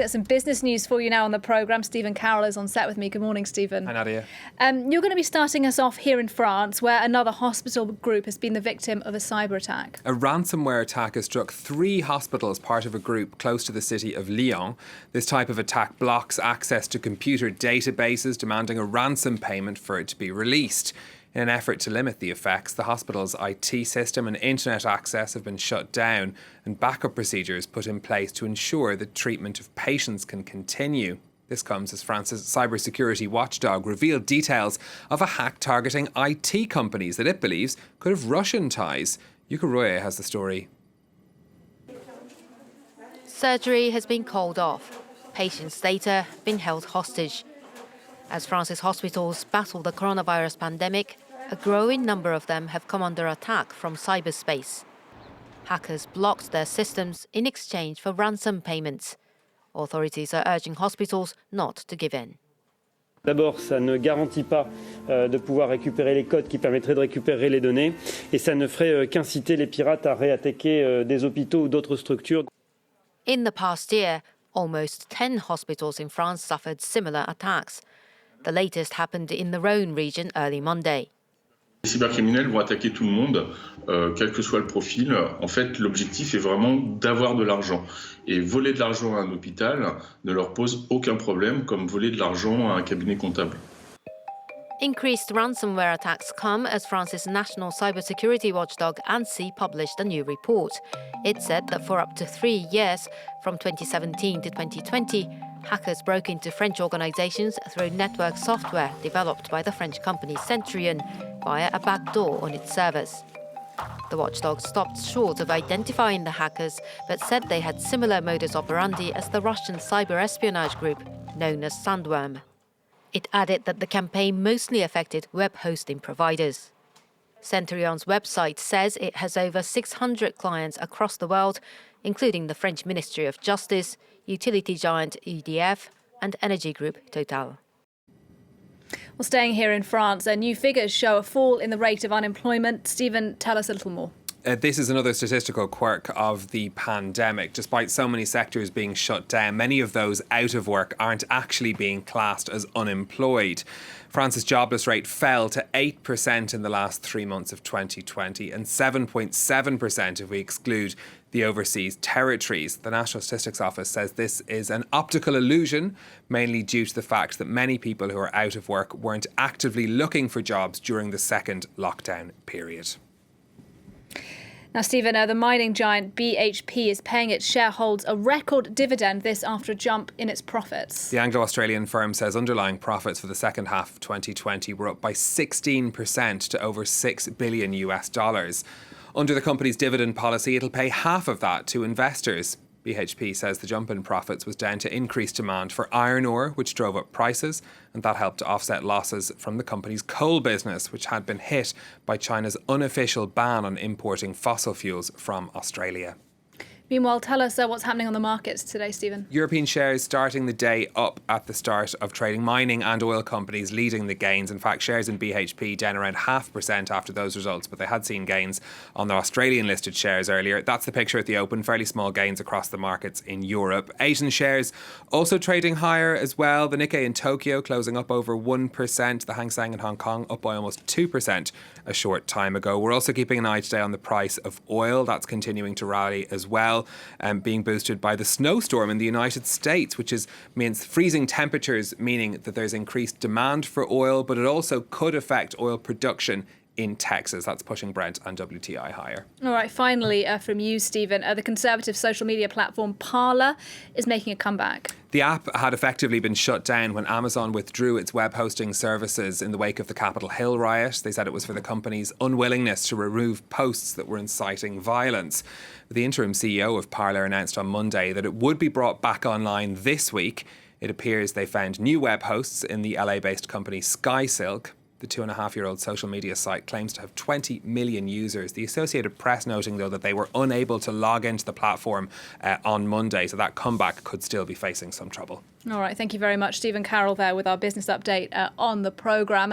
get some business news for you now on the programme. Stephen Carroll is on set with me. Good morning, Stephen. Hi, Nadia. You're going to be starting us off here in France, where another hospital group has been the victim of a cyber attack. A ransomware attack has struck 3 hospitals, part of a group close to the city of Lyon. This type of attack blocks access to computer databases, demanding a ransom payment for it to be released. In an effort to limit the effects, the hospital's IT system and internet access have been shut down and backup procedures put in place to ensure that treatment of patients can continue. This comes as France's cybersecurity watchdog revealed details of a hack targeting IT companies that it believes could have Russian ties. Yuka Roye has the story. Surgery has been called off. Patients' data been held hostage. As France's hospitals battle the coronavirus pandemic, a growing number of them have come under attack from cyberspace. Hackers blocked their systems in exchange for ransom payments. Authorities are urging hospitals not to give in. D'abord, ça ne garantit pas de pouvoir récupérer les codes qui permettraient de récupérer les données et ça ne ferait qu'inciter les pirates à réattaquer des hôpitaux ou d'autres structures. In the past year, almost 10 hospitals in France suffered similar attacks. The latest happened in the Rhône region early Monday. Les cybercriminels vont attaquer tout le monde, quel que soit le profil. En fait, l'objectif est vraiment d'avoir de l'argent. Et voler de l'argent à un hôpital ne leur pose aucun problème, comme voler de l'argent à un cabinet comptable. Increased ransomware attacks come as France's national cybersecurity watchdog ANSSI published a new report. It said that for up to 3 years, from 2017 to 2020, hackers broke into French organizations through network software developed by the French company Centreon via a backdoor on its servers. The watchdog stopped short of identifying the hackers, but said they had similar modus operandi as the Russian cyber espionage group known as Sandworm. It added that the campaign mostly affected web hosting providers. Centreon's website says it has over 600 clients across the world, including the French Ministry of Justice, utility giant EDF, and energy group Total. Well, staying here in France, new figures show a fall in the rate of unemployment. Stephen, tell us a little more. This is another statistical quirk of the pandemic. Despite so many sectors being shut down, many of those out of work aren't actually being classed as unemployed. France's jobless rate fell to 8% in the last 3 months of 2020 and 7.7% if we exclude the overseas territories. The National Statistics Office says this is an optical illusion, mainly due to the fact that many people who are out of work weren't actively looking for jobs during the second lockdown period. Now, Stephen, the mining giant BHP is paying its shareholders a record dividend, this after a jump in its profits. The Anglo-Australian firm says underlying profits for the second half of 2020 were up by 16% to over $6 billion. Under the company's dividend policy, it'll pay half of that to investors. BHP says the jump in profits was down to increased demand for iron ore, which drove up prices, and that helped to offset losses from the company's coal business, which had been hit by China's unofficial ban on importing fossil fuels from Australia. Meanwhile, tell us what's happening on the markets today, Stephen. European shares starting the day up at the start of trading. Mining and oil companies leading the gains. In fact, shares in BHP down around 0.5% after those results, but they had seen gains on their Australian listed shares earlier. That's the picture at the open. Fairly small gains across the markets in Europe. Asian shares also trading higher as well. The Nikkei in Tokyo closing up over 1%. The Hang Seng in Hong Kong up by almost 2% a short time ago. We're also keeping an eye today on the price of oil. That's continuing to rally as well. Being boosted by the snowstorm in the United States, which means freezing temperatures, meaning that there's increased demand for oil, but it also could affect oil production in Texas. That's pushing Brent and WTI higher. All right, finally from you, Stephen, the conservative social media platform Parler is making a comeback. The app had effectively been shut down when Amazon withdrew its web hosting services in the wake of the Capitol Hill riot. They said it was for the company's unwillingness to remove posts that were inciting violence. The interim CEO of Parler announced on Monday that it would be brought back online this week. It appears they found new web hosts in the LA-based company SkySilk. The 2.5-year-old social media site claims to have 20 million users. The Associated Press noting, though, that they were unable to log into the platform on Monday, so that comeback could still be facing some trouble. All right, thank you very much, Stephen Carroll there with our business update on the programme.